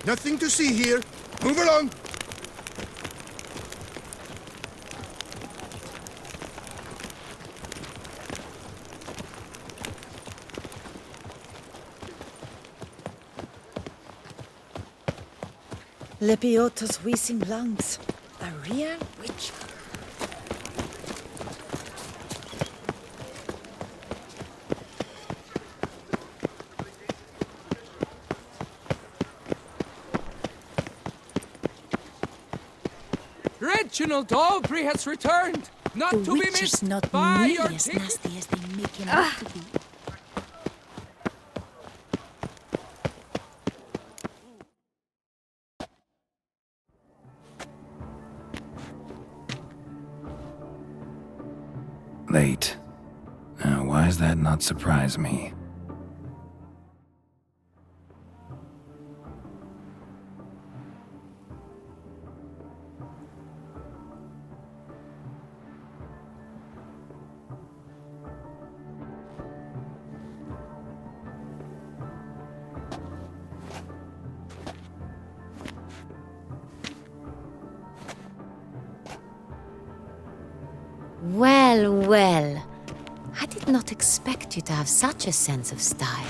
Nothing to see here. Move along. Lepioto's wheezing lungs. A real witch. Reginald Aubrey has returned, not The to be witch missed is not by nearly your as ticket. nasty as they make him out to be. Late. Now, why does that not surprise me? Well, well. I did not expect you to have such a sense of style.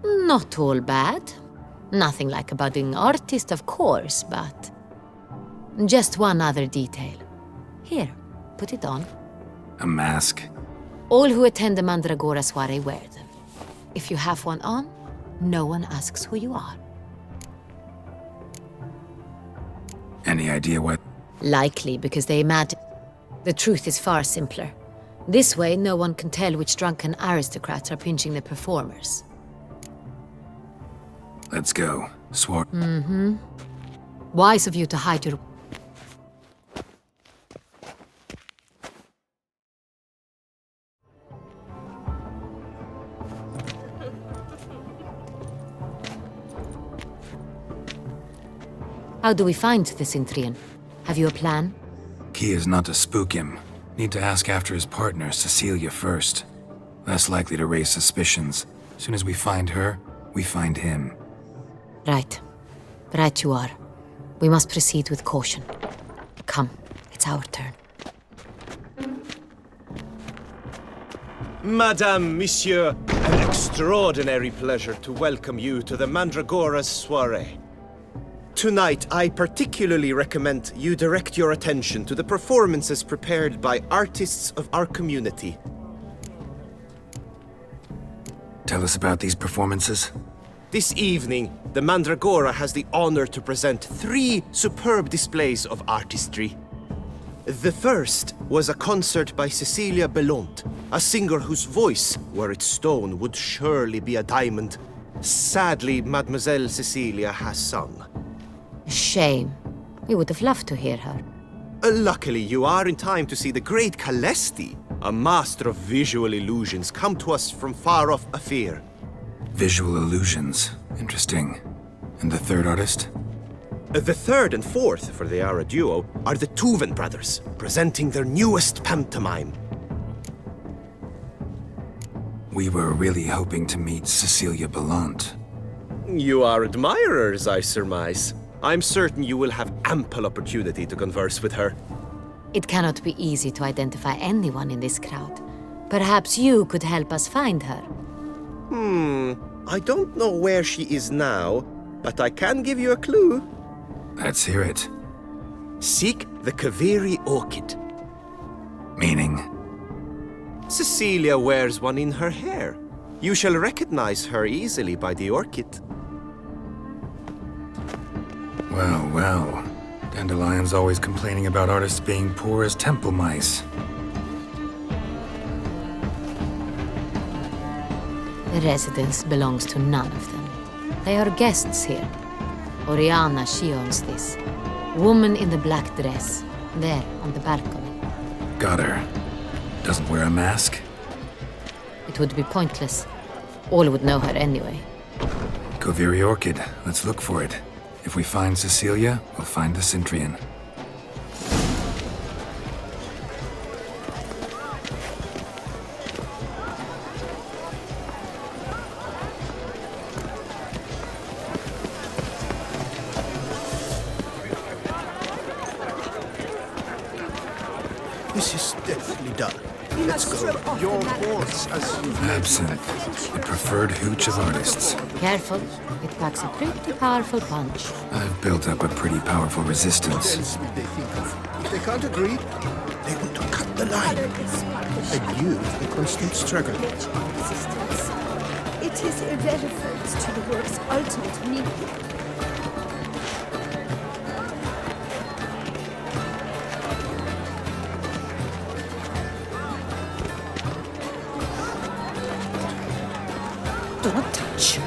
Not all bad. Nothing like a budding artist, of course, but... Just one other detail. Here, put it on. A mask? All who attend the Mandragora soiree wear them. If you have one on, no one asks who you are. Any idea what? Likely because they imagine... The truth is far simpler. This way, no one can tell which drunken aristocrats are pinching the performers. Let's go. Swore. Wise of you to hide your... How do we find the Cintrian? Have you a plan? Key is not to spook him. Need to ask after his partner, Cecilia, first. Less likely to raise suspicions. Soon as we find her, we find him. Right. Right you are. We must proceed with caution. Come, it's our turn. Madame, Monsieur, an extraordinary pleasure to welcome you to the Mandragora's soiree. Tonight, I particularly recommend you direct your attention to the performances prepared by artists of our community. Tell us about these performances. This evening, the Mandragora has the honor to present 3 superb displays of artistry. The first was a concert by Cecilia Belont, a singer whose voice, were it stone, would surely be a diamond. Sadly, Mademoiselle Cecilia has sung. Shame. We would have loved to hear her. Luckily, you are in time to see the great Calesti, a master of visual illusions, come to us from far off Afir. Visual illusions. Interesting. And the third artist? The third and fourth, for they are a duo, are the Tuven brothers, presenting their newest pantomime. We were really hoping to meet Cecilia Bellant. You are admirers, I surmise. I'm certain you will have ample opportunity to converse with her. It cannot be easy to identify anyone in this crowd. Perhaps you could help us find her. I don't know where she is now, but I can give you a clue. Let's hear it. Seek the Kaveri orchid. Meaning? Cecilia wears one in her hair. You shall recognize her easily by the orchid. Well, well. Dandelion's always complaining about artists being poor as temple mice. The residence belongs to none of them. They are guests here. Oriana, she owns this. Woman in the black dress, there on the balcony. Got her. Doesn't wear a mask? It would be pointless. All would know her anyway. Kaveri orchid. Let's look for it. If we find Cecilia, we'll find the Cintrian. This is definitely done. You Let's must go. throw off Your the magic. horse has Absinthe, the preferred hooch of artists. Careful, it packs a pretty powerful punch. I've built up a pretty powerful resistance. else would they think of? If they can't agree, they want to cut the line. And you, the constant struggle. Resistance. It is irrelevant to the work's ultimate meaning. Do not touch.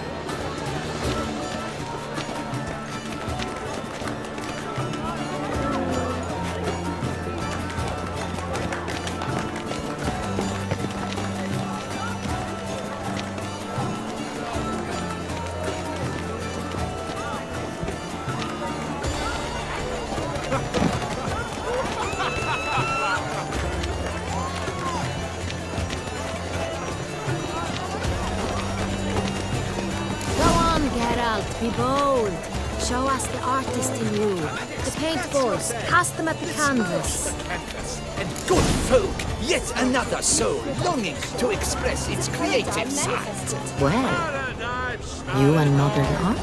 Be bold. Show us the artist in you. The paintballs. Cast them at the canvas. And good folk, yet another soul longing to express its creative side. Well, you and modern art?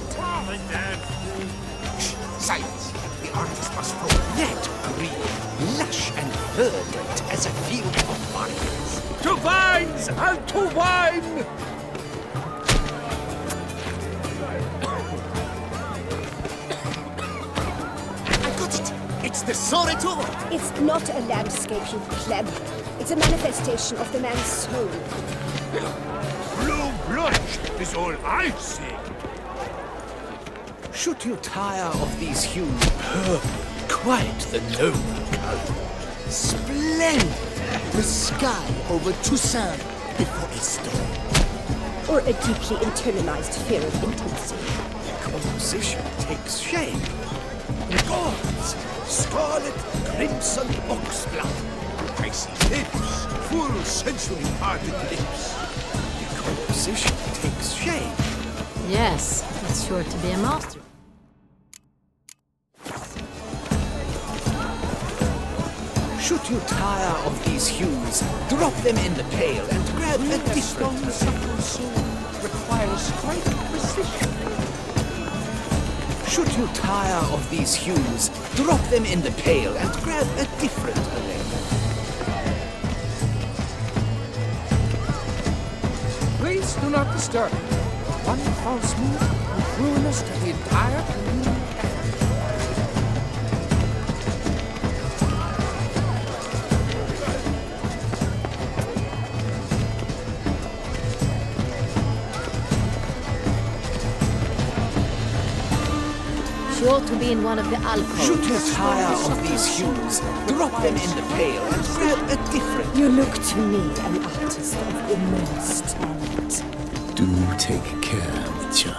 Silence. The artist must throw that green, lush and verdant as a field of vines. To vines and to wine! It's the Soreto! It's not a landscape, you pleb. It's a manifestation of the man's soul. Blue blush is all I see. Should you tire of these hues, quite the noble color. Splendid! The sky over Toussaint before a storm. Or a deeply internalized fear of intimacy. Composition takes shape. Gods, scarlet, crimson oxblood. I see lips, full sensually parted lips. The composition takes shape. Yes, it's sure to be a master. Should you tire of these hues, drop them in the pail and grab a different Requires great precision. Should you tire of these hues, drop them in the pail and grab a different arrangement. Please do not disturb. One false move will ruin us to the entire community. She ought to be in one of the alcoves. Should you tire of these hues, drop them in the pail and grab a different. You look to me an artist of immense talent. Do take care, Mitya.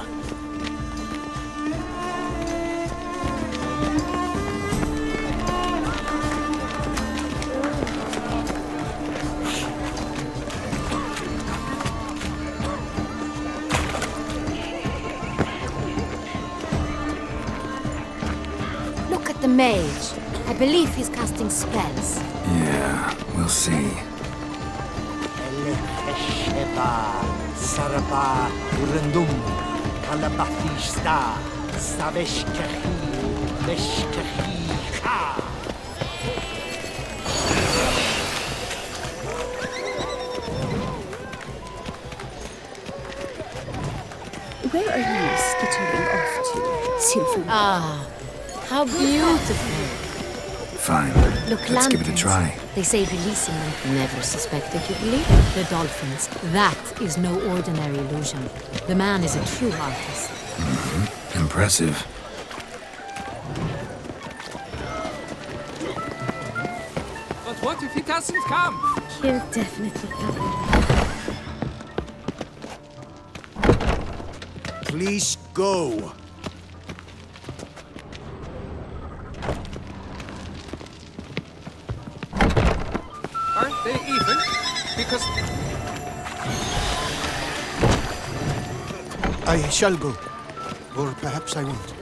Look at the mage. I believe he's casting spells. Yeah, we'll see. Saraba Urundum Kalabathista Saveshkahi Veshkahi Ka. Where are you skittering off to, Symphony? Ah, how beautiful. Fine. Look, Let's give it a lanterns. try. They say releasing them never suspected you believe. The dolphins. That is no ordinary illusion. The man is a true artist. Impressive. But what if he doesn't come? He'll definitely come. Please go. Aren't they even? Because I shall go. Or perhaps I won't.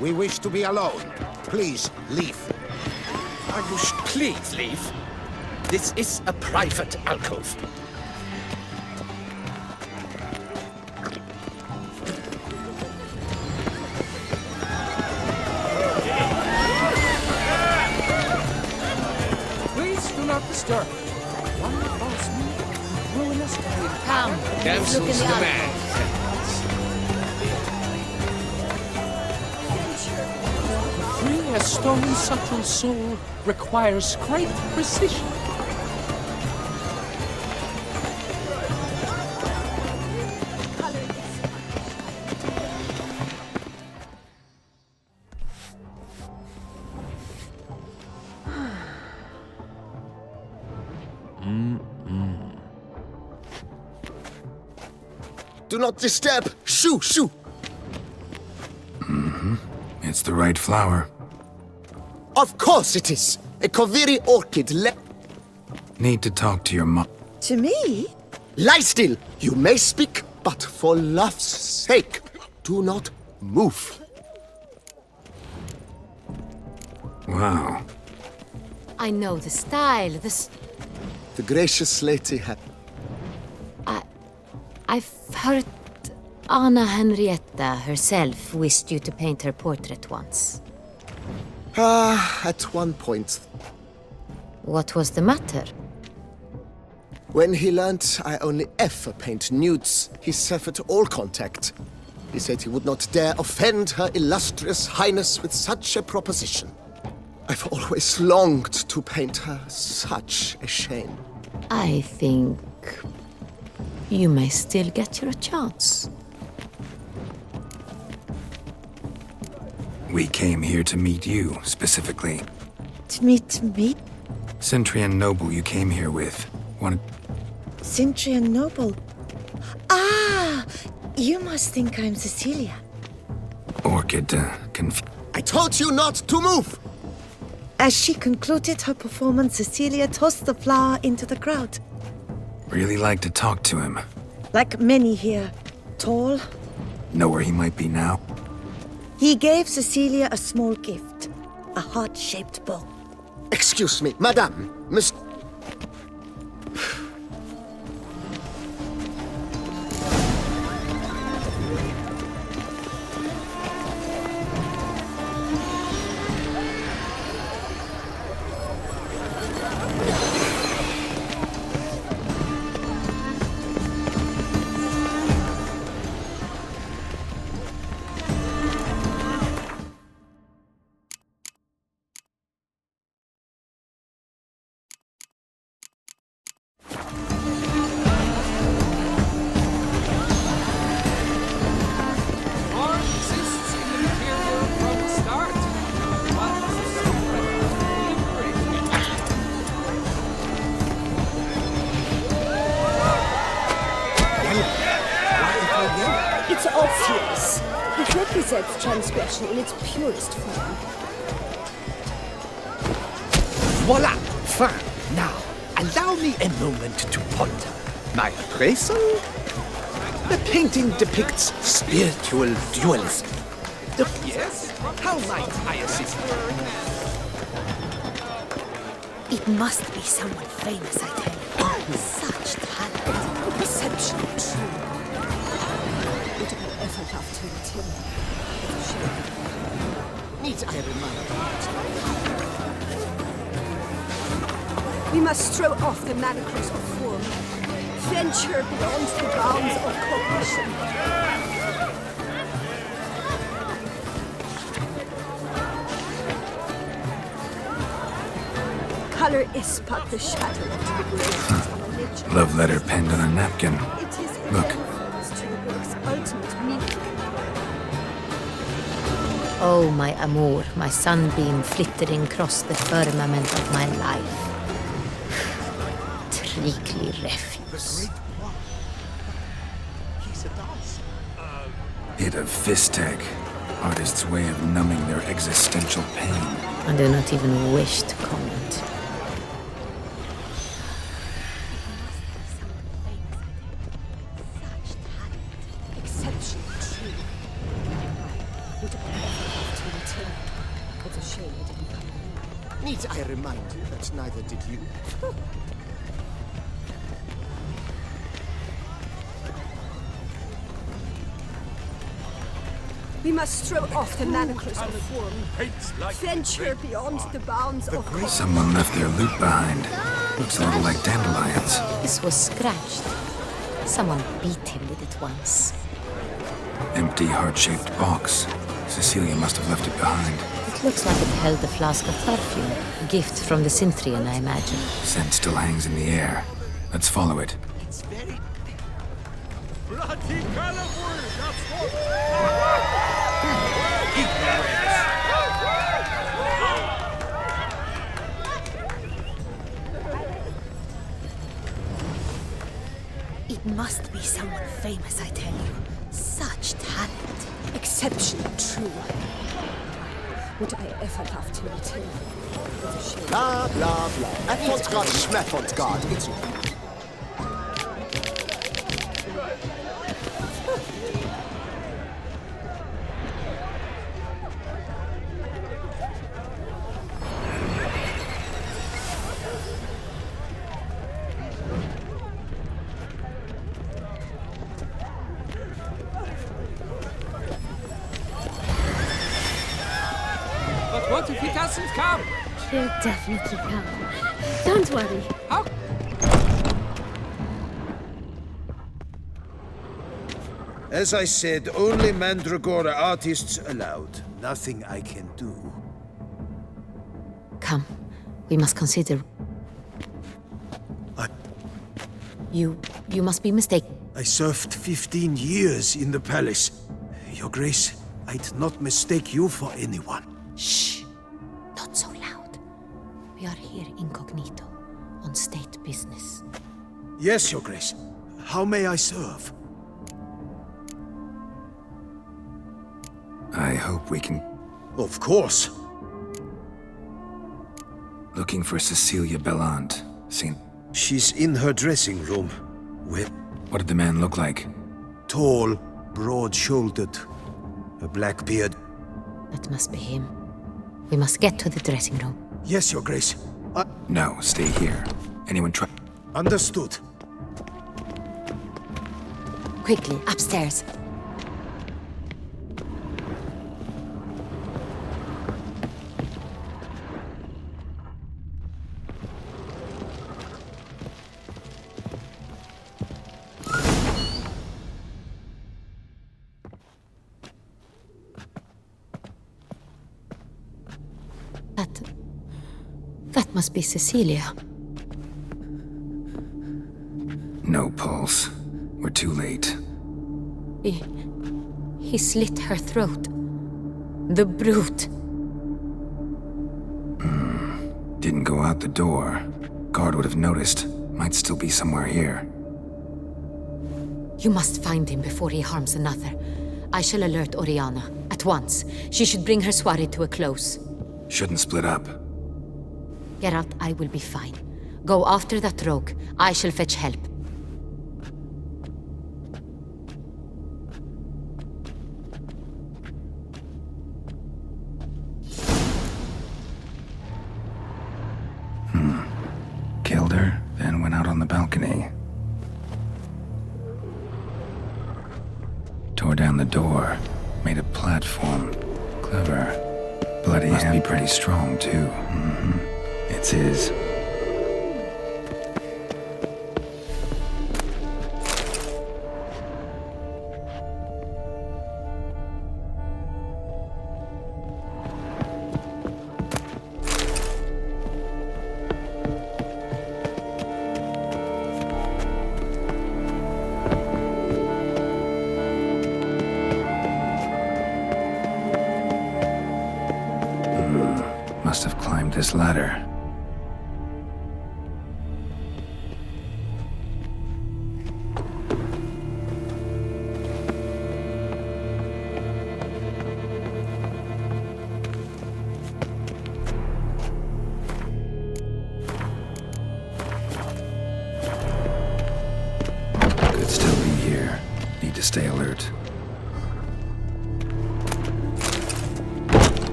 We wish to be alone. Please, leave. Please leave. This is a private alcove. Please do not disturb. One false move will ruin us to the entire... Come, let's look in Damsel's the the other. man. Free a stone's subtle soul requires great precision. Do not disturb! Shoo, shoo! It's the right flower. Of course it is! A Koviri orchid Need to talk to your mom. To me? Lie still! You may speak, but for love's sake, do not move. Wow. I know the style, The gracious lady had... I've heard Anna Henrietta herself wished you to paint her portrait once. At one point, What was the matter? when he learned I only ever paint nudes, he severed all contact. He said he would not dare offend her illustrious highness with such a proposition. I've always longed to paint her. Such a shame. I think you may still get your chance. We came here to meet you, specifically. To meet me? Centrian noble you came here with. Wanted... Cintrian Noble. Ah! You must think I'm Cecilia. Orchid, I told you not to move! As she concluded her performance, Cecilia tossed the flower into the crowd. Really like to talk to him. Like many here. Tall. Know where he might be now? He gave Cecilia a small gift. A heart-shaped bow. Excuse me, madame. Miss... War exists in the interior from the start. But the secret of liberating it. It's obvious. It represents transgression in its purest form. Voila! Fine. Now, allow me a moment to ponder. My appraisal? The painting depicts spiritual dualism. Yes? How might I assist? It must be someone famous, I tell you. Such talent. Exceptionally true. Would I ever love to meet him? Need I remind We must throw off the manacles of form. Venture beyond the bounds of cognition. Color is but the shadow of the graces of a nature. Love letter penned on a napkin. It is Look. irrelevant to the work's ultimate meaning. Oh, my amour, my sunbeam flittering across the firmament of my life. Trickly refuse. Hit of Fistech. Artist's way of numbing their existential pain. I do not even wish to comment. Exceptionally true. Would I ever love to shame I didn't come. Need I remind you that neither did you? We must throw off the manacles of form. Venture beyond the bounds of... Someone left their loot behind. Looks a little like dandelions. This was scratched. Someone beat him with it once. Empty, heart-shaped box. Cecilia must have left it behind. It looks like it held a flask of perfume. A gift from the Synthrian, I imagine. Scent still hangs in the air. Let's follow it. It's very... Bloody California! That's what... It must be someone famous, I tell you. Such talent. Exceptionally true. Would I ever love to meet him? It's a shame. Blah, blah, blah. Avant-garde, schmeffant-garde. It's... But what if he doesn't come? He'll definitely come. Don't worry. How? As I said, only Mandragora artists allowed. Nothing I can do. Come. We must consider... I- You must be mistaken. I served 15 years in the palace. Your Grace, I'd not mistake you for anyone. Shh! Not so loud. We are here incognito, on state business. Yes, Your Grace. How may I serve? I hope we can... Of course. Looking for Cecilia Bellant. Seen... She's in her dressing room. With What did the man look like? tall, broad-shouldered, a black beard. That must be him. We must get to the dressing room. Yes, Your Grace. No, stay here. Anyone try... Understood. Quickly, upstairs. That must be Cecilia. No pulse. We're too late. He slit her throat. The brute. Didn't go out the door. Guard would have noticed. Might still be somewhere here. You must find him before he harms another. I shall alert Oriana. At once. She should bring her soirée to a close. Shouldn't split up. Geralt, I will be fine. Go after that rogue. I shall fetch help. Killed her, then went out on the balcony. Tore down the door. Made a platform. Clever. Bloody must be pretty strong, too. It's his. Must have climbed this ladder. Could still be here. Need to stay alert.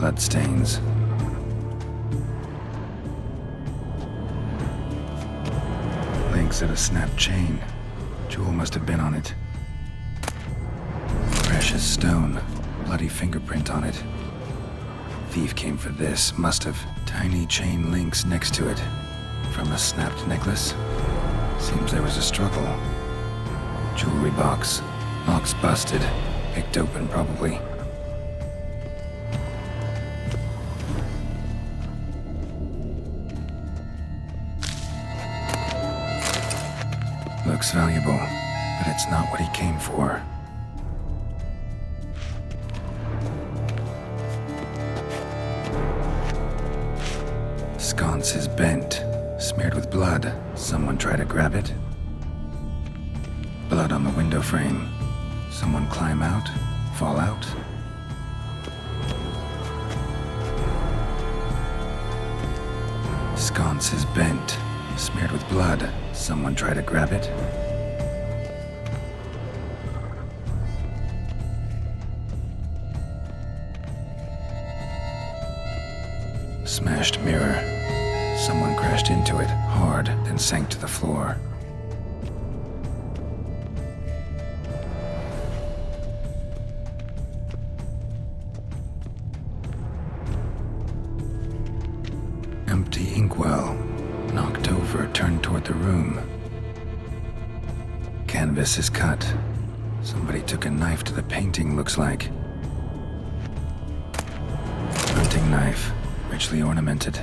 Bloodstains. Links at a snapped chain. Jewel must have been on it. Precious stone. Bloody fingerprint on it. Thief came for this, must have. Tiny chain links next to it. From a snapped necklace? Seems there was a struggle. Jewelry box. Lock's busted. Picked open, probably. Looks valuable, but it's not what he came for. Sconce is bent, smeared with blood. Someone try to grab it? Blood on the window frame. Someone climb out? Fall out? Sconce is bent, smeared with blood. Someone try to grab it? Smashed mirror. Someone crashed into it hard, then sank to the floor. Empty inkwell. Knocked over, turned toward the room. Canvas is cut. Somebody took a knife to the painting, looks like. Hunting knife, richly ornamented.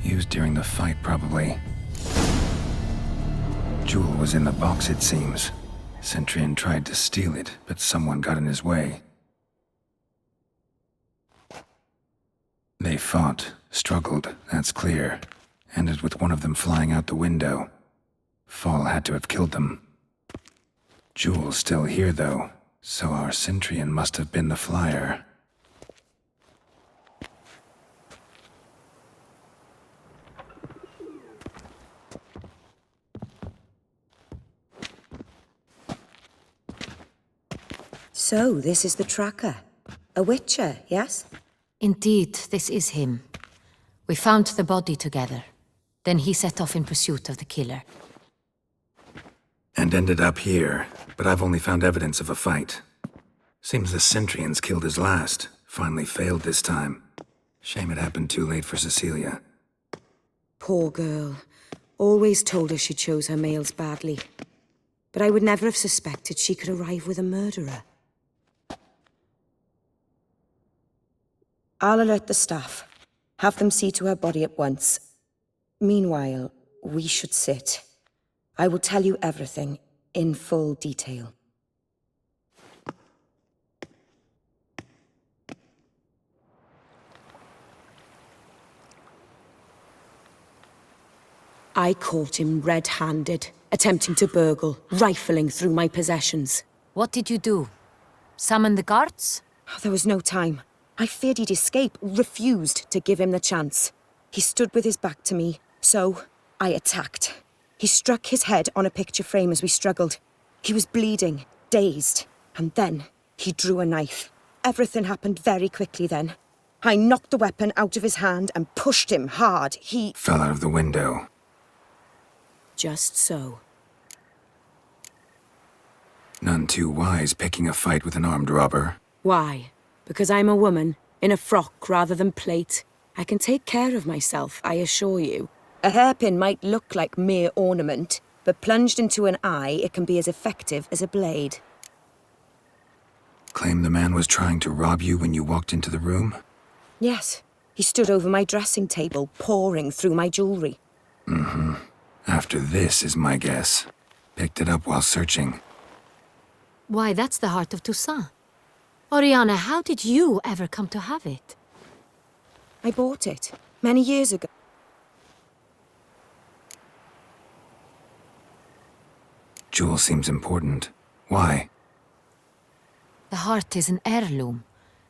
Used during the fight, probably. Jewel was in the box, it seems. Centurion tried to steal it, but someone got in his way. They fought, struggled, that's clear. Ended with one of them flying out the window. Fall had to have killed them. Jewel's still here, though, so our Centurion must have been the flyer. So, this is the tracker. A witcher, yes? Indeed, this is him. We found the body together. Then he set off in pursuit of the killer. And ended up here, but I've only found evidence of a fight. Seems the Centurions killed his last. Finally failed this time. Shame it happened too late for Cecilia. Poor girl. Always told her she chose her males badly. But I would never have suspected she could arrive with a murderer. I'll alert the staff. Have them see to her body at once. Meanwhile, we should sit. I will tell you everything, in full detail. I caught him red-handed, attempting to burgle, rifling through my possessions. What did you do? Summon the guards? There was no time. I feared he'd escape, refused to give him the chance. He stood with his back to me, so I attacked. He struck his head on a picture frame as we struggled. He was bleeding, dazed, and then he drew a knife. Everything happened very quickly then. I knocked the weapon out of his hand and pushed him hard. He fell out of the window. Just so. None too wise picking a fight with an armed robber. Why? Because I'm a woman, in a frock rather than plate. I can take care of myself, I assure you. A hairpin might look like mere ornament, but plunged into an eye, it can be as effective as a blade. Claim the man was trying to rob you when you walked into the room? Yes. He stood over my dressing table, pouring through my jewelry. Mm-hmm. After this is my guess. Picked it up while searching. Why, that's the heart of Toussaint. Oriana, how did you ever come to have it? I bought it, many years ago. Jewel seems important. Why? The heart is an heirloom.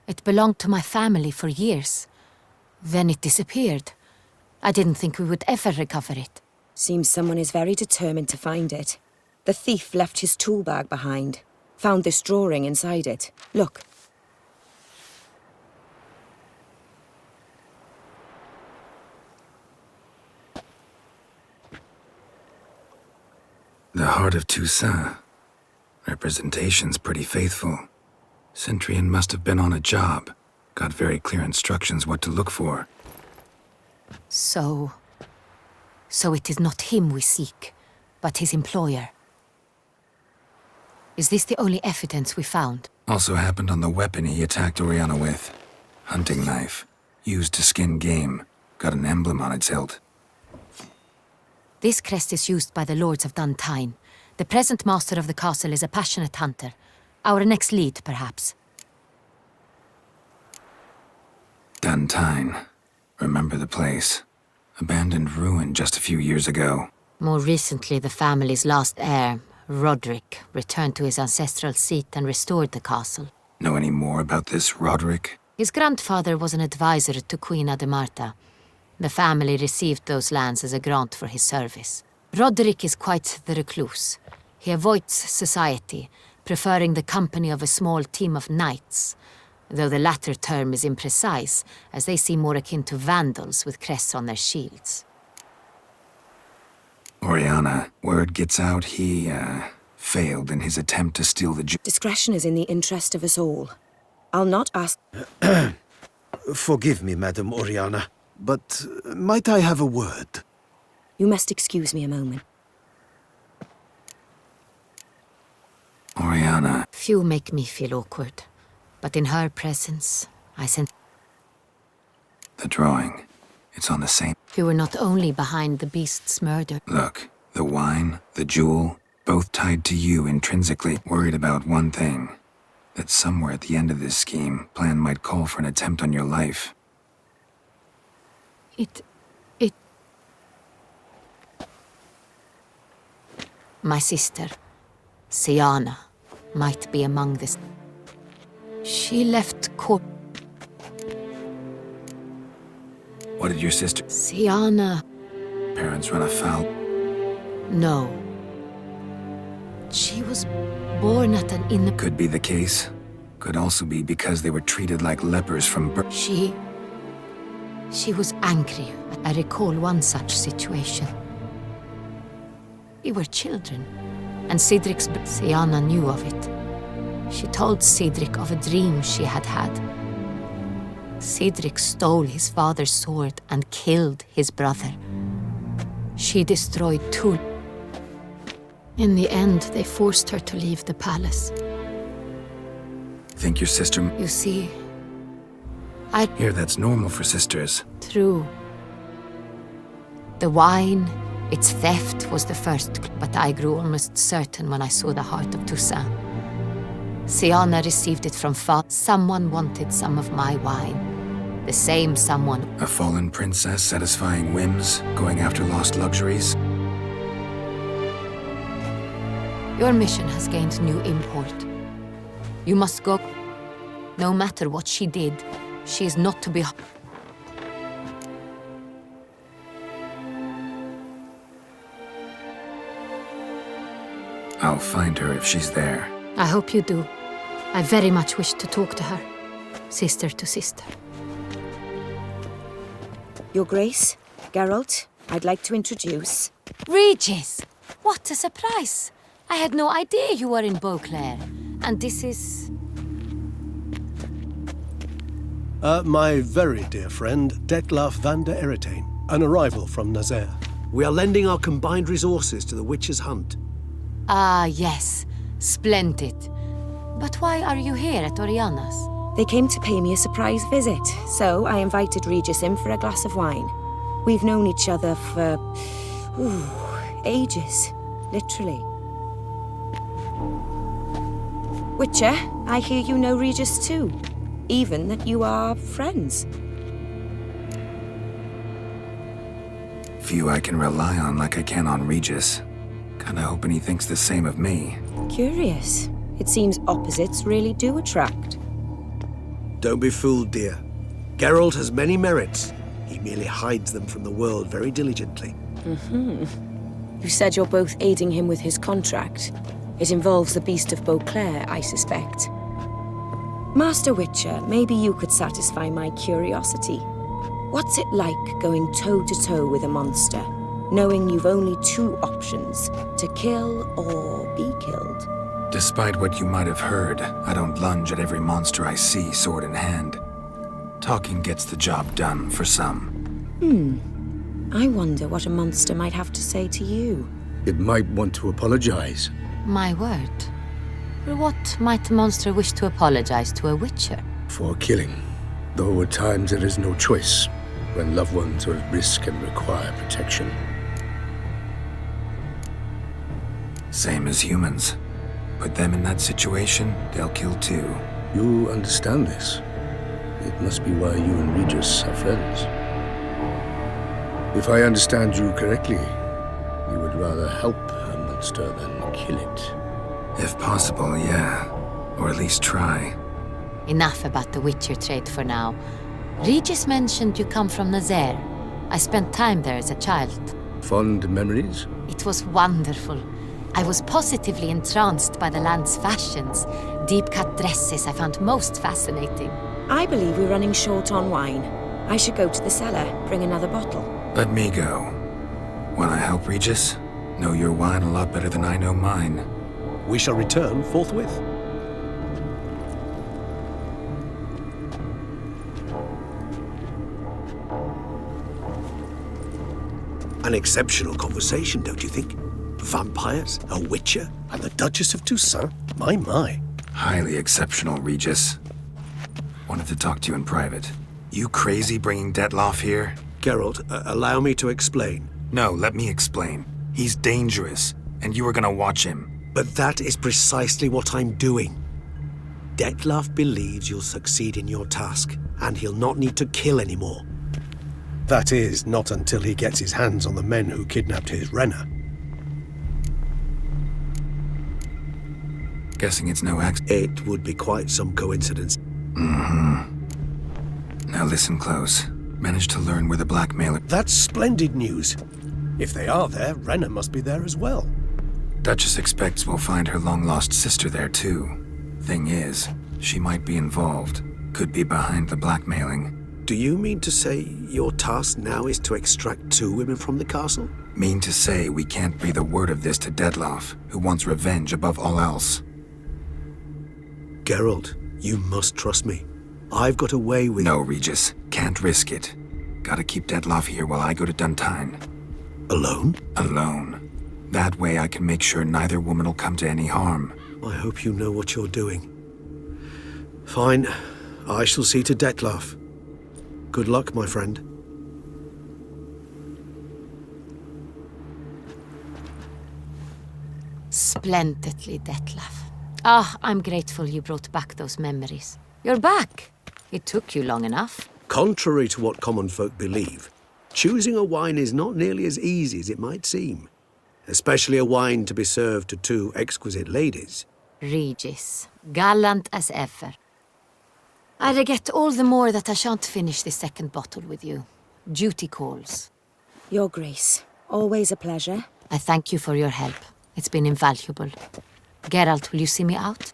It belonged to my family for years. Then it disappeared. I didn't think we would ever recover it. Seems someone is very determined to find it. The thief left his tool bag behind. Found this drawing inside it. Look. heart of Toussaint. Representation's pretty faithful. Centurion must have been on a job. Got very clear instructions what to look for. So it is not him we seek, but his employer. Is this the only evidence we found? Also happened on the weapon he attacked Oriana with. Hunting knife. Used to skin game. Got an emblem on its hilt. This crest is used by the Lords of Duntine. The present master of the castle is a passionate hunter. Our next lead, perhaps. Duntine. Remember the place. Abandoned ruin just a few years ago. More recently, the family's last heir, Roderick, returned to his ancestral seat and restored the castle. Know any more about this Roderick? His grandfather was an advisor to Queen Ademarta. The family received those lands as a grant for his service. Roderick is quite the recluse. He avoids society, preferring the company of a small team of knights, though the latter term is imprecise, as they seem more akin to vandals with crests on their shields. Oriana, word gets out he, failed in his attempt to steal the Discretion is in the interest of us all. I'll not ask... Forgive me, Madam Oriana, but might I have a word? You must excuse me a moment. Oriana. Few make me feel awkward, but in her presence, I sense... The drawing. It's on the same... You were not only behind the beast's murder. Look, the wine, the jewel, both tied to you intrinsically. Worried about one thing. That somewhere at the end of this scheme, plan might call for an attempt on your life. My sister, Siana, might be among this. She left court. What did your sister... Siana... Parents run afoul? No. She was born at an inn... Could be the case. Could also be because they were treated like lepers from birth. She was angry. I recall one such situation. We were children, and Cedric's... Siana knew of it. She told Cedric of a dream she had had. Cedric stole his father's sword and killed his brother. She destroyed two. In the end, they forced her to leave the palace. Think your sister... You see, Here, that's normal for sisters. True. The wine, its theft was the first, but I grew almost certain when I saw the heart of Toussaint. Siana received it from Someone wanted some of my wine. The same someone... A fallen princess satisfying whims, going after lost luxuries? Your mission has gained new import. You must go. No matter what she did, she is not to be... I'll find her if she's there. I hope you do. I very much wish to talk to her. Sister to sister. Your Grace, Geralt, I'd like to introduce... Regis! What a surprise! I had no idea you were in Beauclair. And this is... My very dear friend, Detlaf van der Eretain, an arrival from Nazaire. We are lending our combined resources to the witch's hunt. Ah, yes. Splendid. But why are you here at Oriana's? They came to pay me a surprise visit, so I invited Regis in for a glass of wine. We've known each other for... ages. Literally. Witcher, I hear you know Regis too. Even that you are friends. Few I can rely on like I can on Regis. Kinda hoping he thinks the same of me. Curious. It seems opposites really do attract. Don't be fooled, dear. Geralt has many merits. He merely hides them from the world very diligently. You said you're both aiding him with his contract. It involves the Beast of Beauclair, I suspect. Master Witcher, maybe you could satisfy my curiosity. What's it like going toe-to-toe with a monster? knowing you've only two options, to kill or be killed. Despite what you might have heard, I don't lunge at every monster I see sword in hand. Talking gets the job done for some. I wonder what a monster might have to say to you. It might want to apologize. My word. What might a monster wish to apologize to a witcher? For killing. Though at times there is no choice, when loved ones are at risk and require protection. Same as humans. Put them in that situation, they'll kill too. You understand this. It must be why you and Regis are friends. If I understand you correctly, you would rather help a monster than kill it. If possible, yeah. Or at least try. Enough about the witcher trade for now. Regis mentioned you come from Nazaire. I spent time there as a child. Fond memories? It was wonderful. I was positively entranced by the land's fashions. Deep-cut dresses I found most fascinating. I believe we're running short on wine. I should go to the cellar, bring another bottle. Let me go. Wanna help, Regis? Know your wine a lot better than I know mine. We shall return forthwith. An exceptional conversation, don't you think? Vampires, a witcher, and the Duchess of Toussaint? My. Highly exceptional, Regis. Wanted to talk to you in private. You crazy bringing Detloff here? Geralt, allow me to explain. No, let me explain. He's dangerous, and you were gonna watch him. But that is precisely what I'm doing. Detloff believes you'll succeed in your task, and he'll not need to kill anymore. That is, not until he gets his hands on the men who kidnapped his Renna. Guessing it's no accident. It would be quite some coincidence. Now listen close. Managed to learn where the blackmailer... That's splendid news. If they are there, Renna must be there as well. Duchess expects we'll find her long-lost sister there, too. Thing is, she might be involved. Could be behind the blackmailing. Do you mean to say your task now is to extract 2 women from the castle? Mean to say we can't breathe a word of this to Detloff, who wants revenge above all else. Geralt, you must trust me. I've got away with... No, Regis. Can't risk it. Gotta keep Detloff here while I go to Duntine. Alone? Alone. That way I can make sure neither woman will come to any harm. I hope you know what you're doing. Fine. I shall see to Detloff. Good luck, my friend. Splendidly, Detloff. Ah, I'm grateful you brought back those memories. You're back. It took you long enough. Contrary to what common folk believe, choosing a wine is not nearly as easy as it might seem. Especially a wine to be served to 2 exquisite ladies. Regis, gallant as ever. I regret all the more that I shan't finish the second bottle with you. Duty calls. Your Grace, always a pleasure. I thank you for your help. It's been invaluable. Geralt, will you see me out?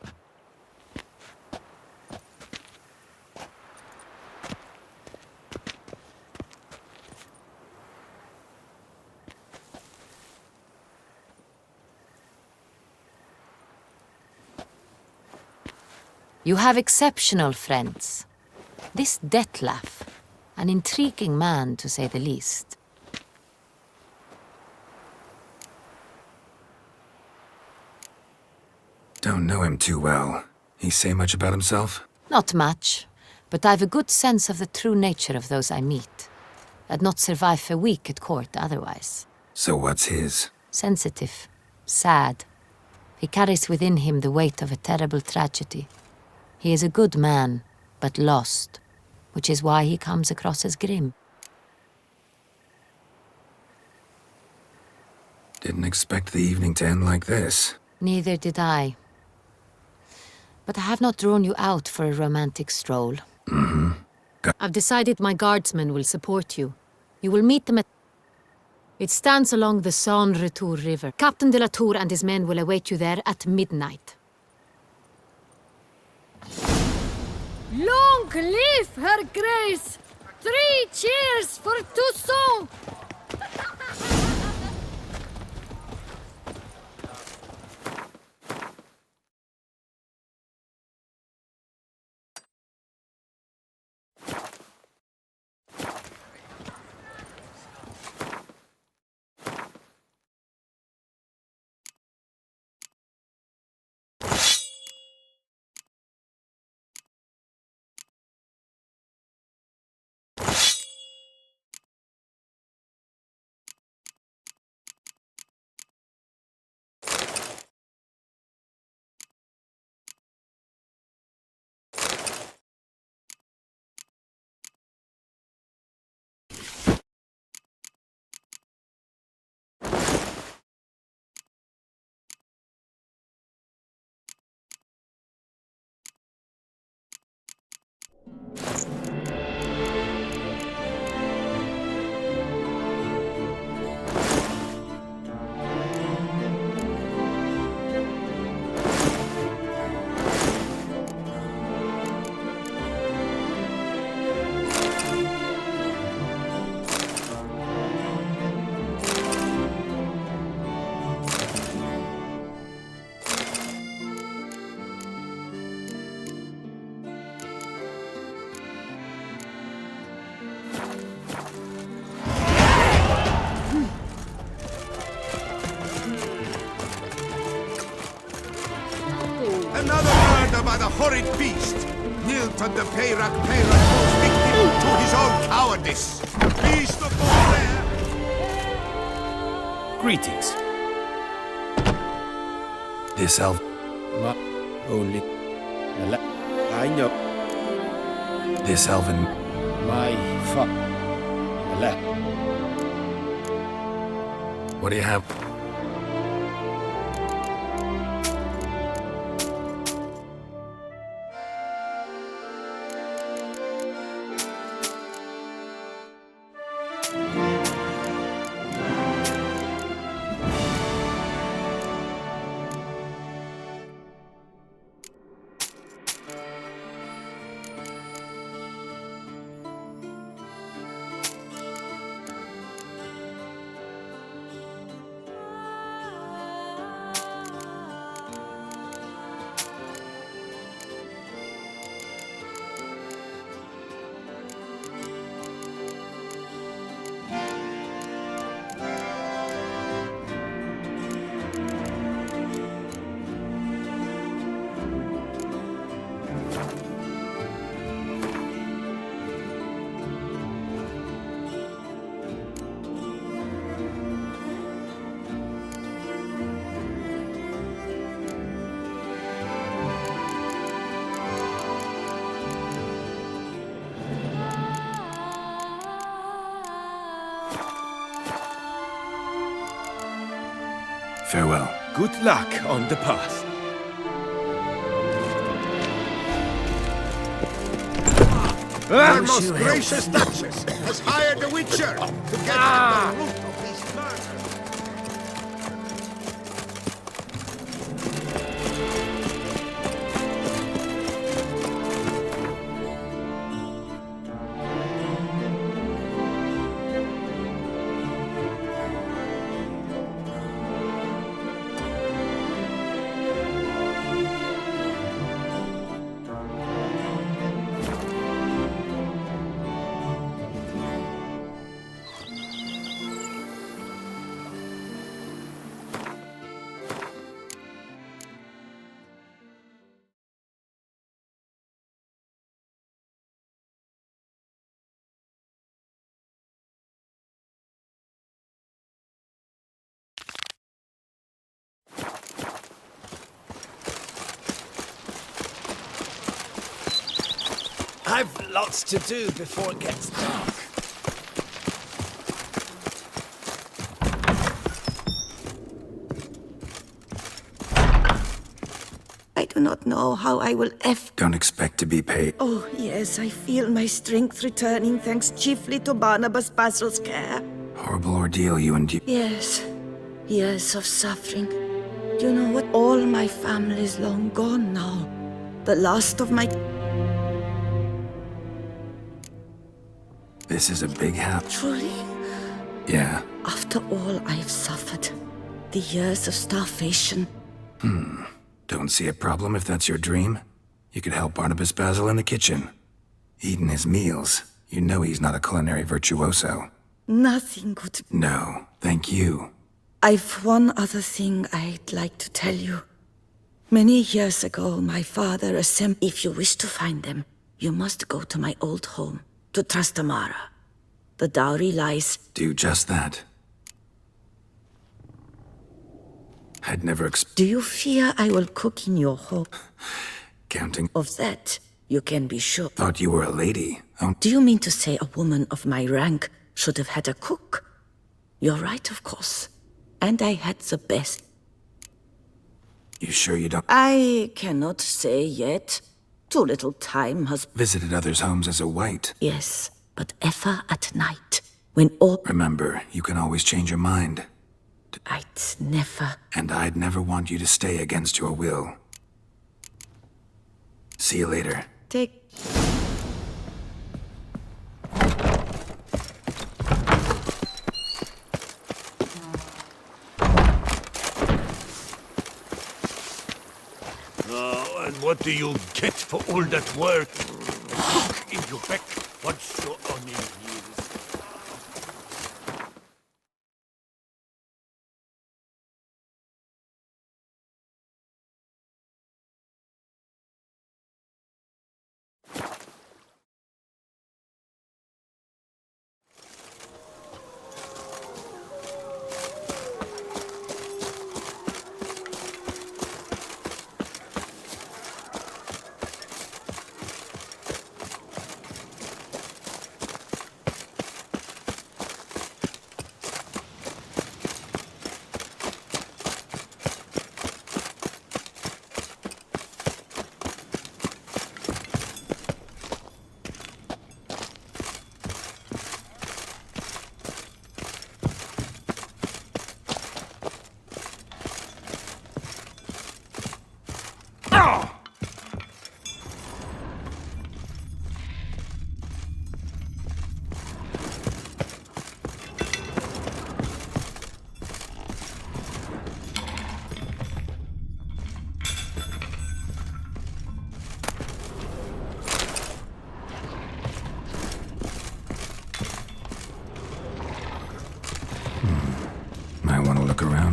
You have exceptional friends. This Detloff, an intriguing man to say the least. Don't know him too well. He say much about himself? Not much, but I've a good sense of the true nature of those I meet. I'd not survive a week at court otherwise. So what's his? Sensitive, sad. He carries within him the weight of a terrible tragedy. He is a good man, but lost, which is why he comes across as grim. Didn't expect the evening to end like this. Neither did I. But I have not drawn you out for a romantic stroll. I've decided my guardsmen will support you. You will meet them at... It stands along the Saône-Retour River. Captain de la Tour and his men will await you there at midnight. Long live Her Grace! 3 cheers for Toussaint! horrid beast! Knelt on the Peyrak falls victim to his own cowardice! Beast of warfare! Greetings. This elf. Only. I know. This elven. My What do you have? Farewell. Good luck on the path. Our most gracious Duchess has hired a witcher to get at the root of this murder. I've lots to do before it gets dark. I do not know how I will Don't expect to be paid. Oh, yes, I feel my strength returning thanks chiefly to Barnabas Basil's care. Horrible ordeal you endured. Yes, years of suffering. Do you know what? All my family is long gone now. The last of my... This is a big house. Truly? Yeah. After all I've suffered, the years of starvation. Don't see a problem if that's your dream. You could help Barnabas Basil in the kitchen. Eating his meals. You know he's not a culinary virtuoso. Nothing could... No, thank you. I've one other thing I'd like to tell you. Many years ago, my father assembled... If you wish to find them, you must go to my old home, to Trastamara. The dowry lies... Do just that. I'd never Do you fear I will cook in your home? Counting. Of that, you can be sure. Thought you were a lady. Oh. Do you mean to say a woman of my rank should have had a cook? You're right, of course. And I had the best. You sure you don't? I cannot say yet. Too little time has... Visited others' homes as a white. Yes, but ever at night, when all... Remember, you can always change your mind. I'd never... And I'd never want you to stay against your will. See you later. Take... And what do you get for all that work? A hook in your back once you're on in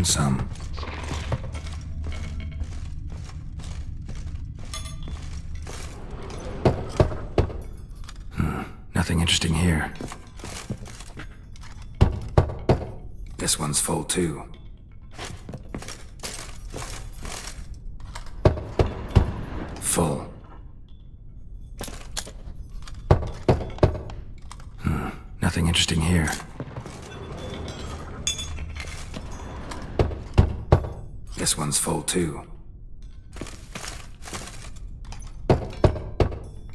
and some. Nothing interesting here. This one's full too. Full. Nothing interesting here. This one's full too.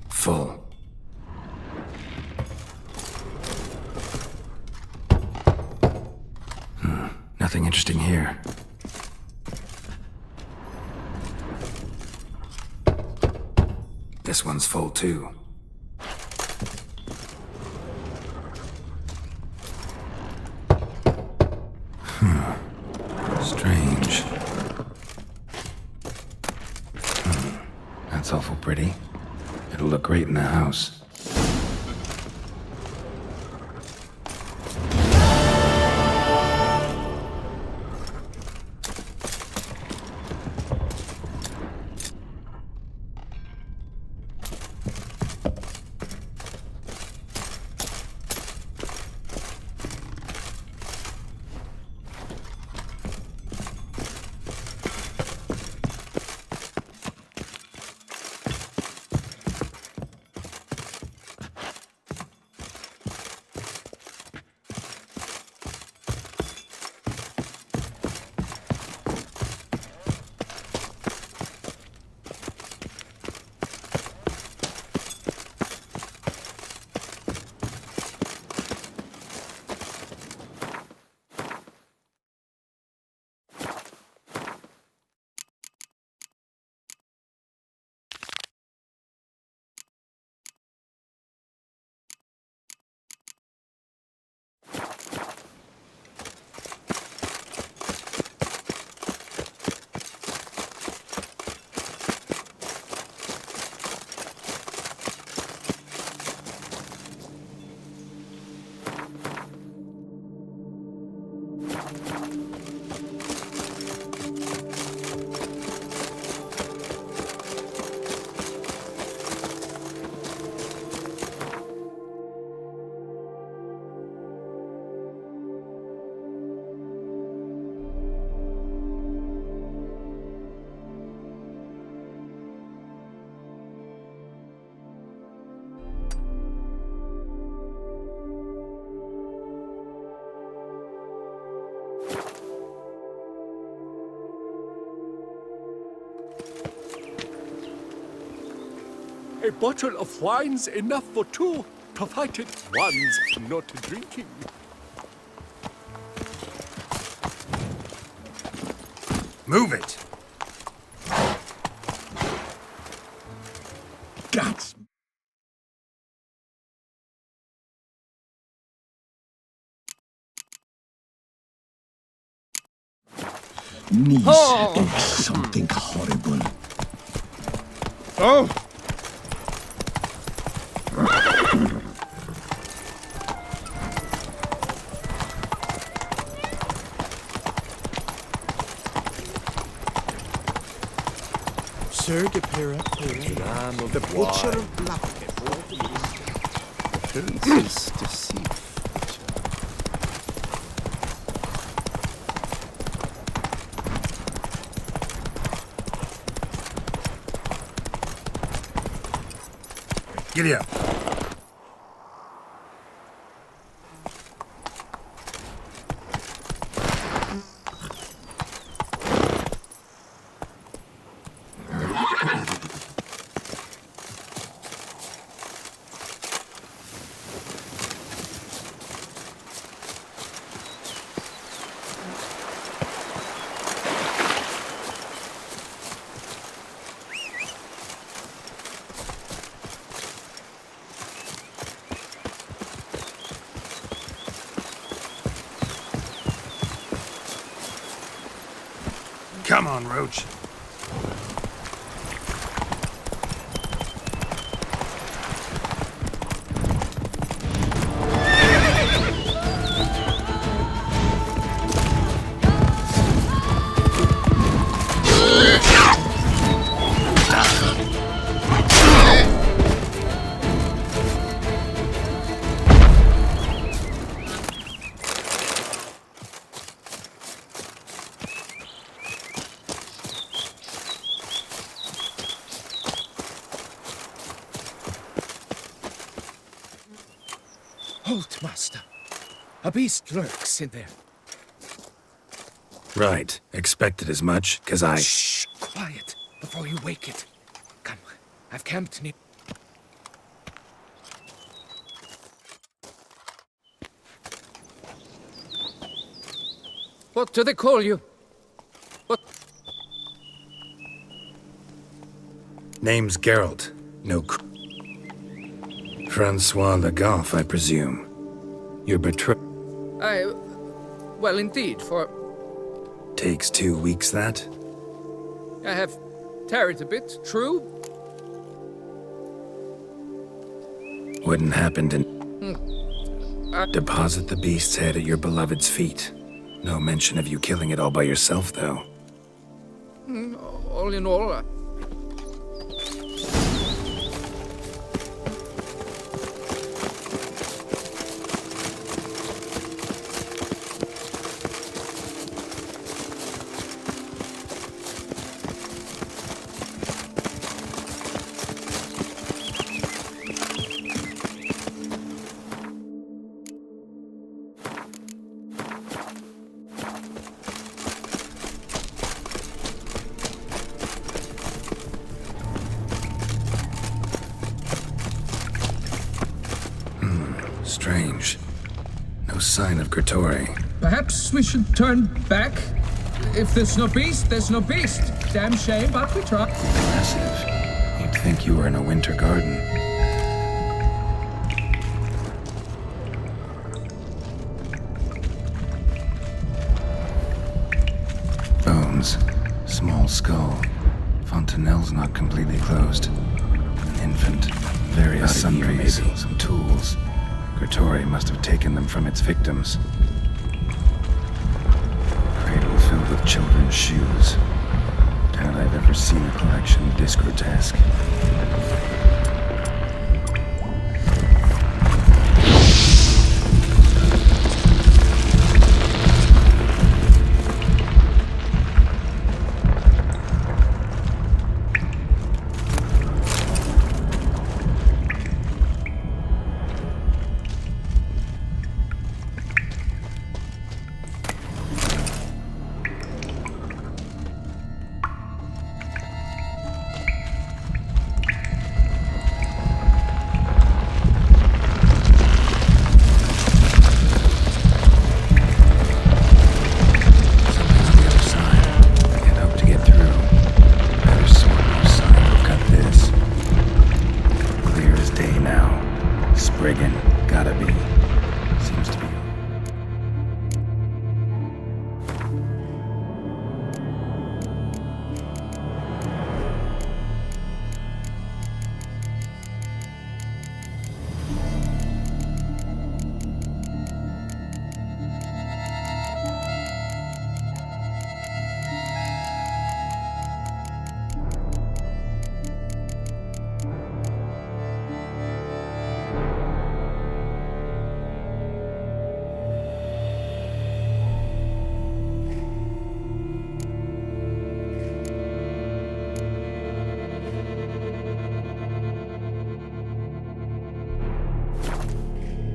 Full. Nothing interesting here. This one's full too. Strange. That's awful pretty. It'll look great in the house. A bottle of wine's enough for two, provided one's not drinking. Move it! Guts. Niece did something horrible. Oh! Sir de the butcher of Blackhead. Appearances deceive. Giddy up. Come on, Roach. Halt, Master. A beast lurks in there. Right. Expected as much, 'cause I... Shh! Quiet, before you wake it. Come, I've camped near... What do they call you? What? Name's Geralt. No Francois Le Goff, I presume. Your betrothed... Well, indeed, for... Takes 2 weeks, that? I have tarried a bit, true? Wouldn't happen to... Deposit the beast's head at your beloved's feet. No mention of you killing it all by yourself, though. All in all... Strange. No sign of Gertori. Perhaps we should turn back? If there's no beast, there's no beast. Damn shame, but we try. Impressive. You'd think you were in a winter garden. Bones. Small skull. Fontanelle's not completely closed. An infant. Various sundries. Some tools. Gertori must have taken them from its victims. Cradle filled with children's shoes. Doubt I've ever seen a collection this grotesque.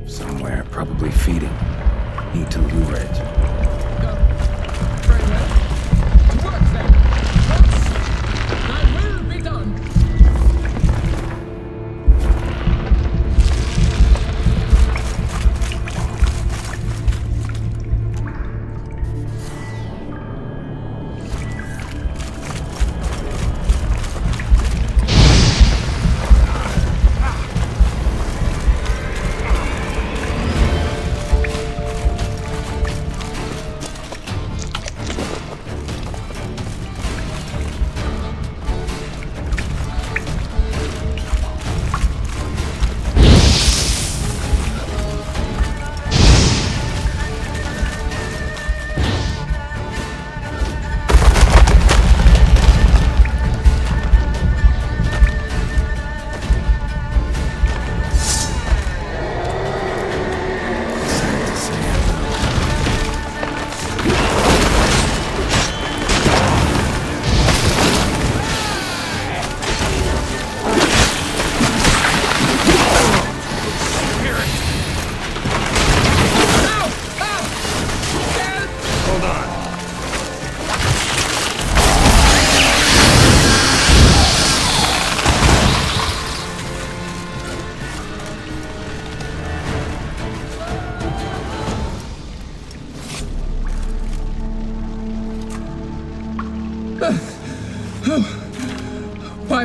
Somewhere, probably feeding. Need to lure it.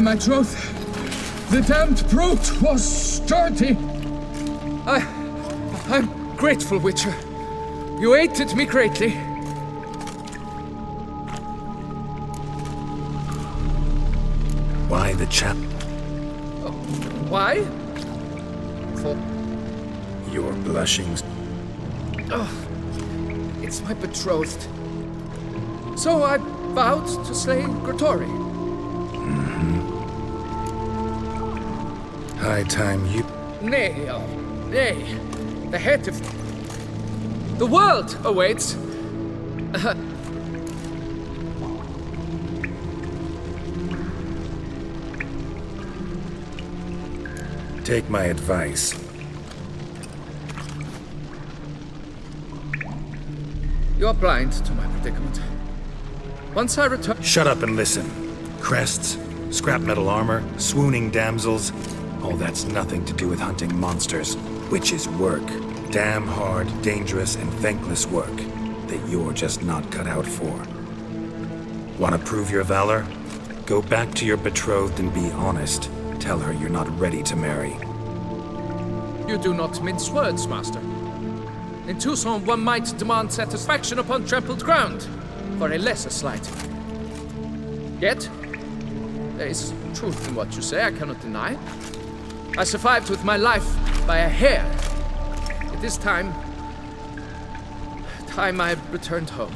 my troth. The damned brute was sturdy. I'm grateful, Witcher. You aided me greatly. Why the chap? Why? For... Your blushings. Oh, it's my betrothed. So I vowed to slay Grottori. High time you... Nay, oh, nay. The head of... The world awaits. Take my advice. You're blind to my predicament. Once I return... Shut up and listen. Crests, scrap metal armor, swooning damsels. All that's nothing to do with hunting monsters. Witches' work. Damn hard, dangerous, and thankless work that you're just not cut out for. Want to prove your valor? Go back to your betrothed and be honest. Tell her you're not ready to marry. You do not mince words, master. In Tucson, one might demand satisfaction upon trampled ground for a lesser slight. Yet, there is truth in what you say, I cannot deny. I survived with my life by a hair. It is time I returned home.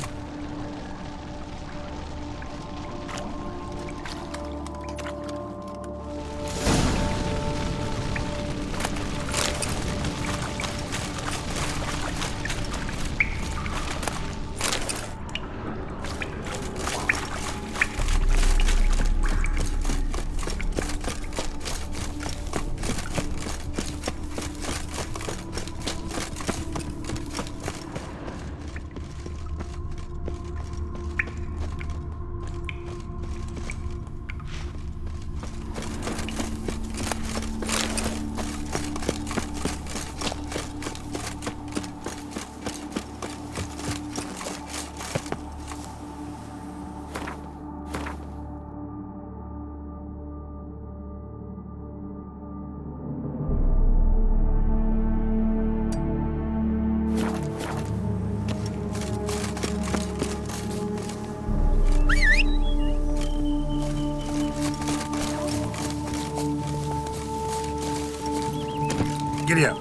Giddy up.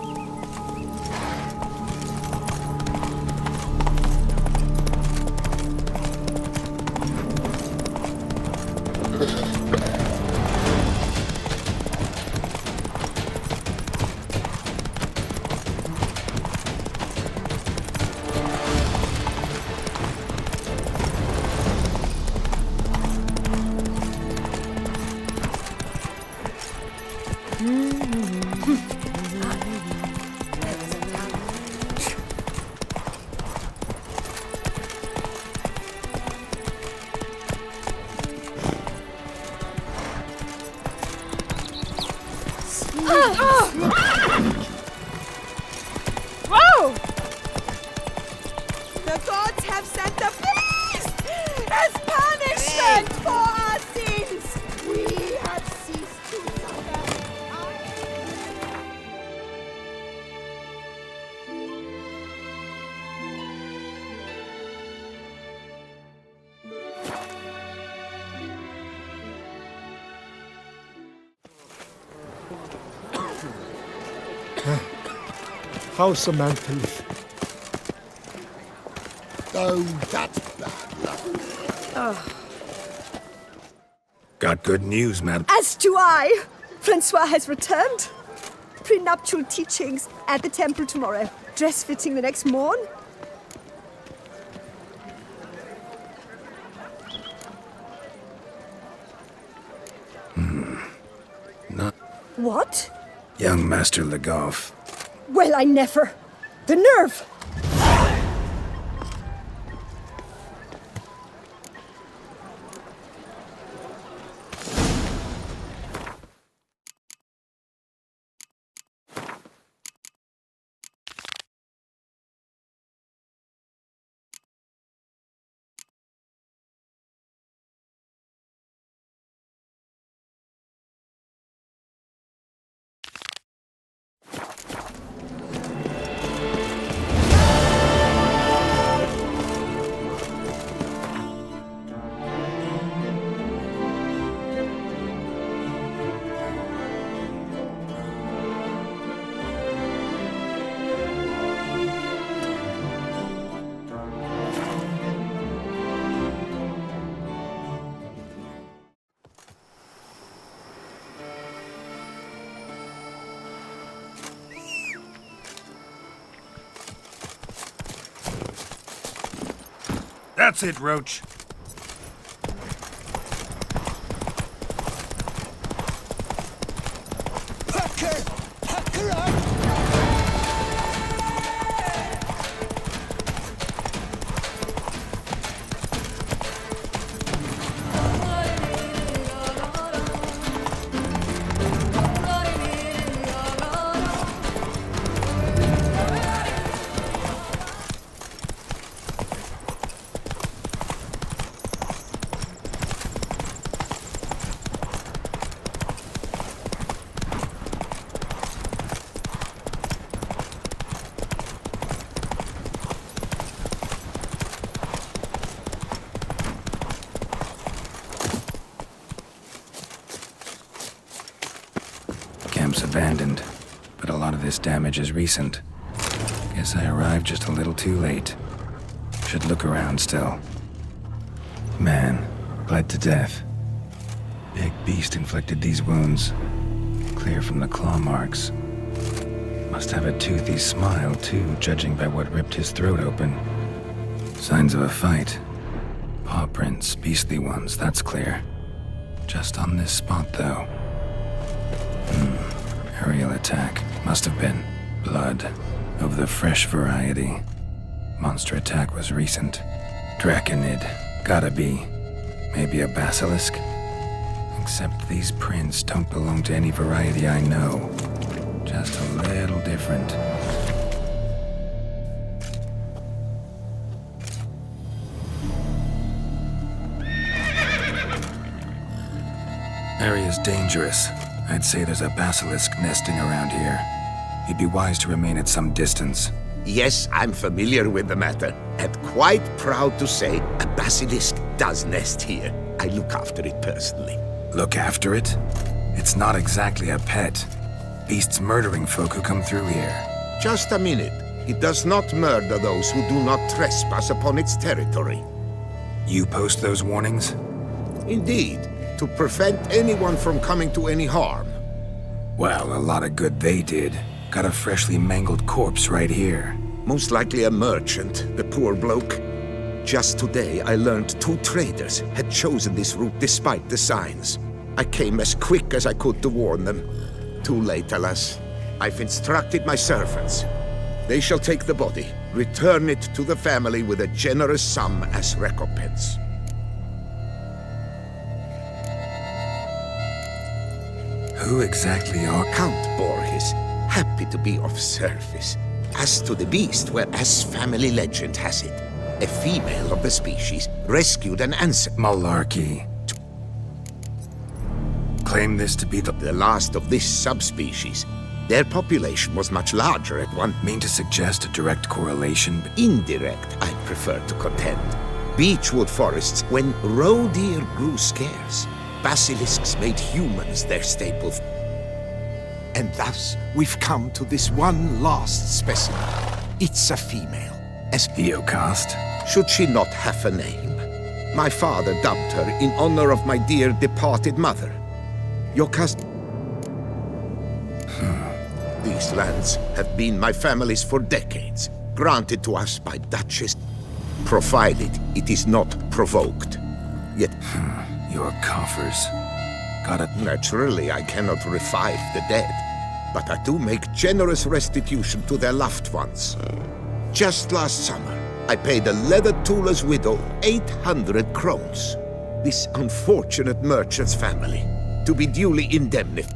Whoa! The gods have sent a beast as punishment for our sins. We have ceased to suffer. How's Samantha live? Oh, that's bad luck. Got good news, madam. As do I. Francois has returned. Prenuptial teachings at the temple tomorrow. Dress fitting the next morn. Not What? young Master Legoff. Well, I never. The nerve! That's it, Roach. Packer up! Camp's abandoned, but a lot of this damage is recent. Guess I arrived just a little too late. Should look around still. Man, bled to death. Big beast inflicted these wounds. Clear from the claw marks. Must have a toothy smile, too, judging by what ripped his throat open. Signs of a fight. Paw prints, beastly ones, that's clear. Just on this spot, though. Aerial attack. Must have been. Blood. Of the fresh variety. Monster attack was recent. Draconid. Gotta be. Maybe a basilisk? Except these prints don't belong to any variety I know. Just a little different. Area's dangerous. I'd say there's a basilisk nesting around here. You'd be wise to remain at some distance. Yes, I'm familiar with the matter, and quite proud to say a basilisk does nest here. I look after it personally. Look after it? It's not exactly a pet. Beasts murdering folk who come through here. Just a minute. It does not murder those who do not trespass upon its territory. You post those warnings? Indeed, to prevent anyone from coming to any harm. Well, a lot of good they did. Got a freshly mangled corpse right here. Most likely a merchant, the poor bloke. Just today, I learned 2 traders had chosen this route despite the signs. I came as quick as I could to warn them. Too late, alas. I've instructed my servants. They shall take the body, return it to the family with a generous sum as recompense. Who exactly are... Count Borges. Happy to be of service. As to the beast, well, as family legend has it, a female of the species rescued an ancestor. Malarkey. Claim this to be the last of this subspecies. Their population was much larger at one... Mean to suggest a direct correlation? Indirect, I prefer to contend. Beechwood forests, when roe deer grew scarce, basilisks made humans their staple. And thus, we've come to this one last specimen. It's a female. As Theocast? Should she not have a name? My father dubbed her in honor of my dear departed mother. Yocast. These lands have been my family's for decades, granted to us by Duchess, provided it is not provoked. Yet... Your coffers. Got it. Naturally, I cannot revive the dead, but I do make generous restitution to their loved ones. Just last summer, I paid a leather-tooler's widow 800 crowns, this unfortunate merchant's family, to be duly indemnified.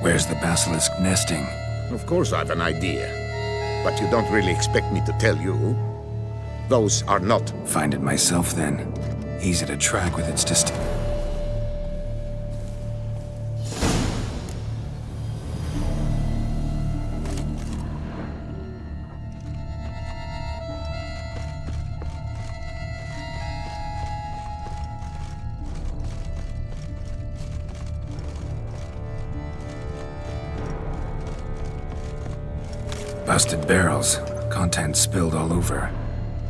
Where's the basilisk nesting? Of course I've an idea, but you don't really expect me to tell you. Those are not... Find it myself, then. Easy to track with its distinct... Busted barrels. Contents spilled all over.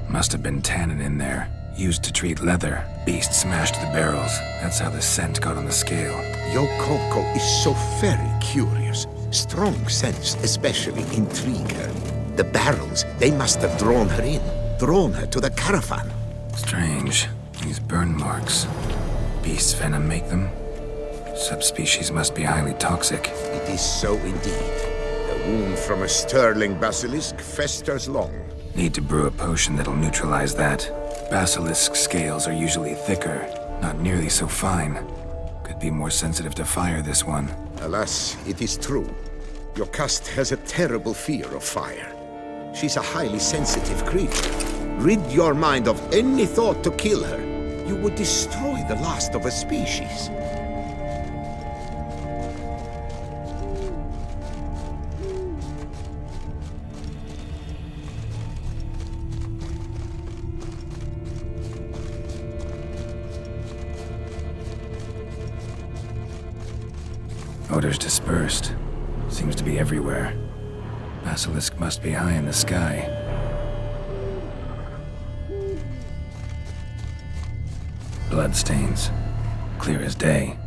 Must have been tannin in there. Used to treat leather. Beast smashed the barrels. That's how the scent got on the scale. Yokoko is so very curious. Strong scents especially intrigue her. The barrels, they must have drawn her in. drawn her to the caravan. Strange. These burn marks. Beast's venom make them? Subspecies must be highly toxic. It is so indeed. A wound from a sterling basilisk festers long. Need to brew a potion that'll neutralize that. Basilisk scales are usually thicker, not nearly so fine. Could be more sensitive to fire, this one. Alas, it is true. Your cast has a terrible fear of fire. She's a highly sensitive creature. Rid your mind of any thought to kill her. You would destroy the last of a species. Odors dispersed. Seems to be everywhere. Basilisk must be high in the sky. Bloodstains. Clear as day.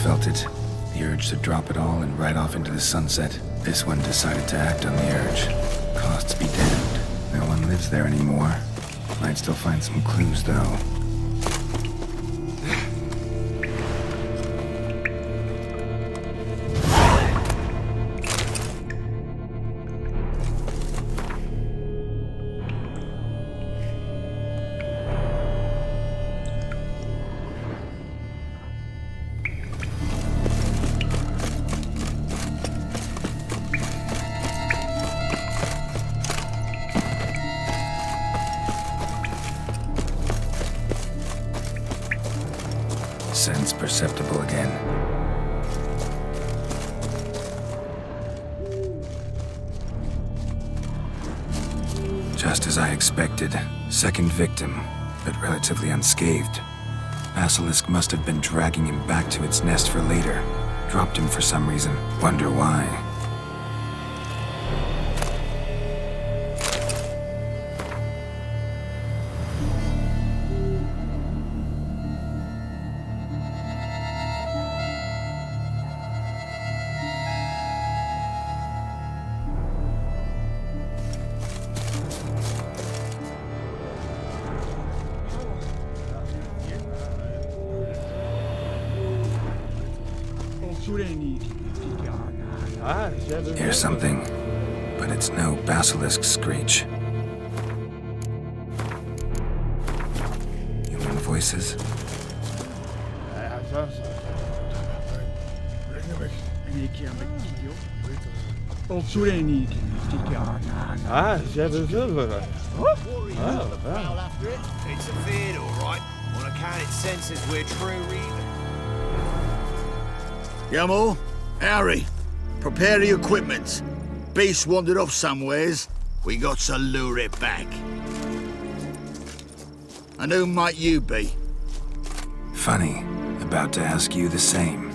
Felt it. The urge to drop it all and ride off into the sunset. This one decided to act on the urge. Costs be damned. No one lives there anymore. Might still find some clues, though. Sense perceptible again. Just as I expected. Second victim, but relatively unscathed. Basilisk must have been dragging him back to its nest for later. Dropped him for some reason. Wonder why. Hear something, but it's no basilisk screech. Human voices? It's a fear, all right. On account it senses we're true readers. Yamo, Harry, prepare the equipment. Beast wandered off somewheres. We got to lure it back. And who might you be? Funny. About to ask you the same.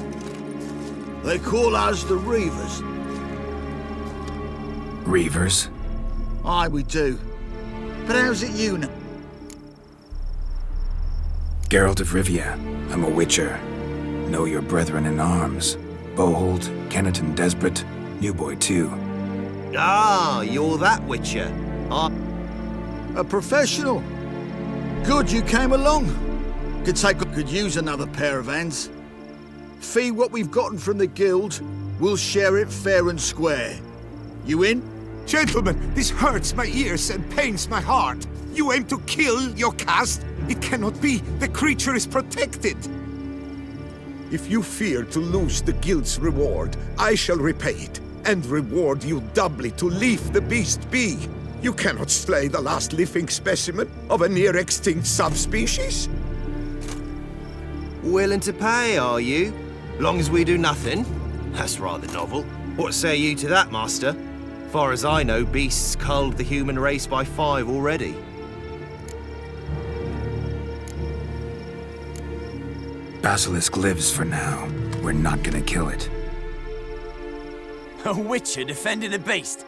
They call us the Reavers. Reavers? Aye, we do. But how's it you know? Geralt of Rivia. I'm a witcher. Know your brethren in arms. Bohold, Kenneton Desperate, New Boy too. Ah, you're that witcher. A professional. Good you came along. Could use another pair of hands. Fee what we've gotten from the guild, we'll share it fair and square. You in? Gentlemen, this hurts my ears and pains my heart. You aim to kill your caste? It cannot be. The creature is protected. If you fear to lose the guild's reward, I shall repay it, and reward you doubly to leave the beast be. You cannot slay the last living specimen of a near-extinct subspecies. Willing to pay, are you? Long as we do nothing? That's rather novel. What say you to that, Master? Far as I know, beasts culled the human race by 5 already. Basilisk lives for now. We're not gonna kill it. A witcher defending a beast.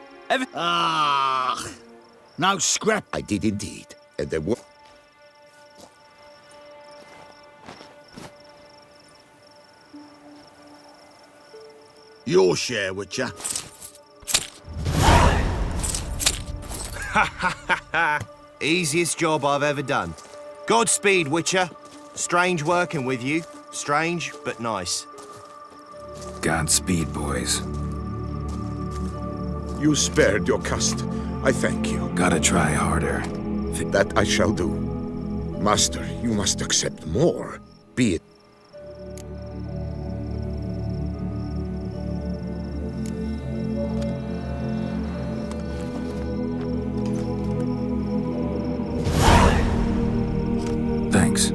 No scrap. I did indeed, and there were... Your share, Witcher. Ha ha ha ha! Easiest job I've ever done. Godspeed, Witcher. Strange working with you. Strange, but nice. Godspeed, boys. You spared your caste. I thank you. Gotta try harder. That I shall do. Master, you must accept more. Be it. Thanks.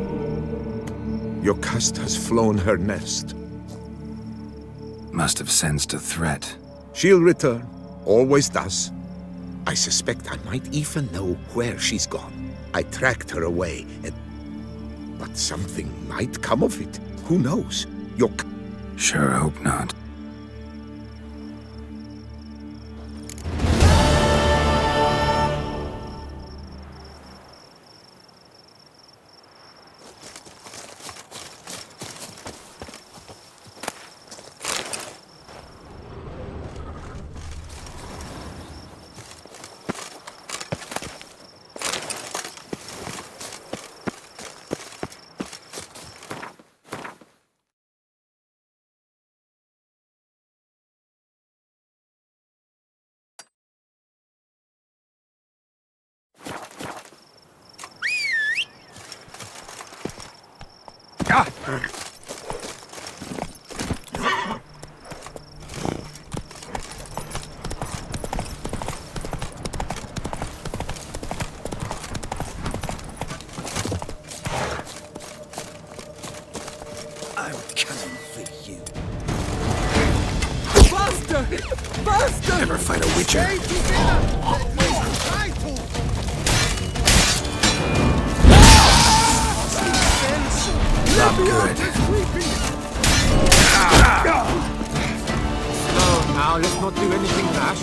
Your caste has flown her nest. Must have sensed a threat. She'll return. Always does. I suspect I might even know where she's gone. I tracked her away, but something might come of it. Who knows? Sure hope not. I'm coming for you. Faster! Faster! Never fight a witcher. Not good. No, now let's not do anything rash.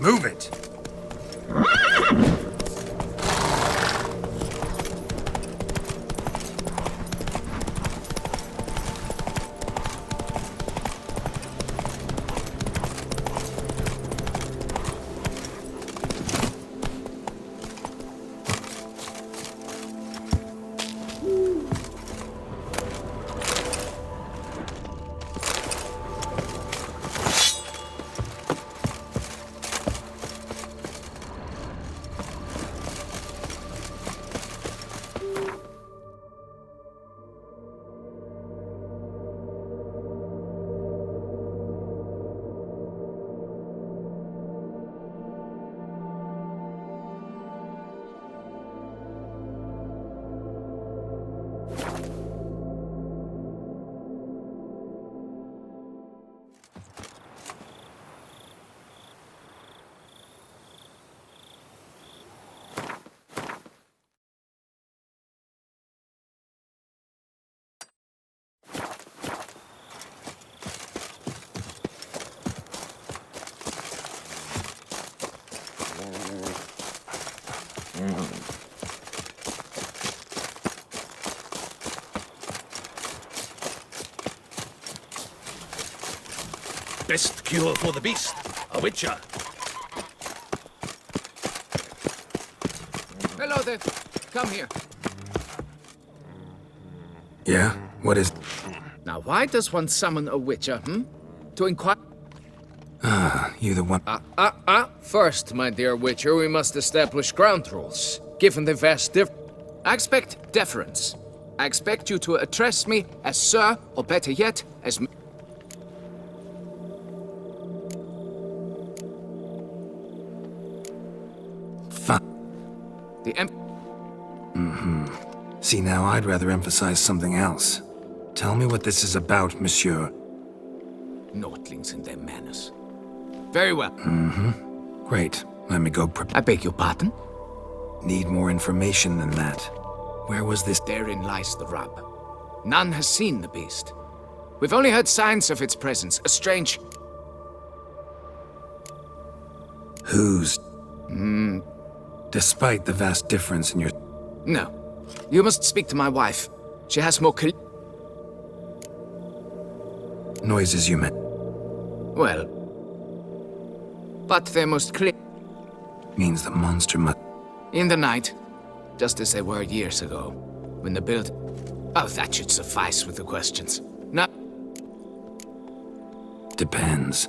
Move it! Best cure for the beast, a witcher. Hello there. Come here. Yeah? What is... Now, why does one summon a witcher, To inquire... Ah, you the one... First, my dear witcher, we must establish ground rules. Given the vast I expect deference. I expect you to address me as sir, or better yet, as... The See, now I'd rather emphasize something else. Tell me what this is about, monsieur. Notlings and their manners. Very well. Great. Let me go I beg your pardon? Need more information than that. Where was this? Therein lies the rub. None has seen the beast. We've only heard signs of its presence. A strange... Whose? Despite the vast difference in your... No. You must speak to my wife. She has more noises you meant. Well... But they're most clear. Means the monster must... In the night. Just as they were years ago. When the build... Oh, that should suffice with the questions. No. Depends.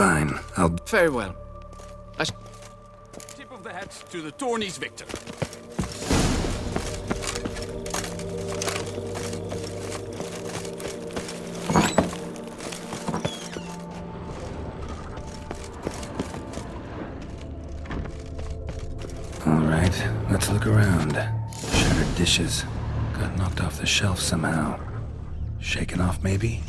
Fine, I'll... Very well. Tip of the hat to the tourney's victor. All right, let's look around. Shattered dishes. Got knocked off the shelf somehow. Shaken off, maybe?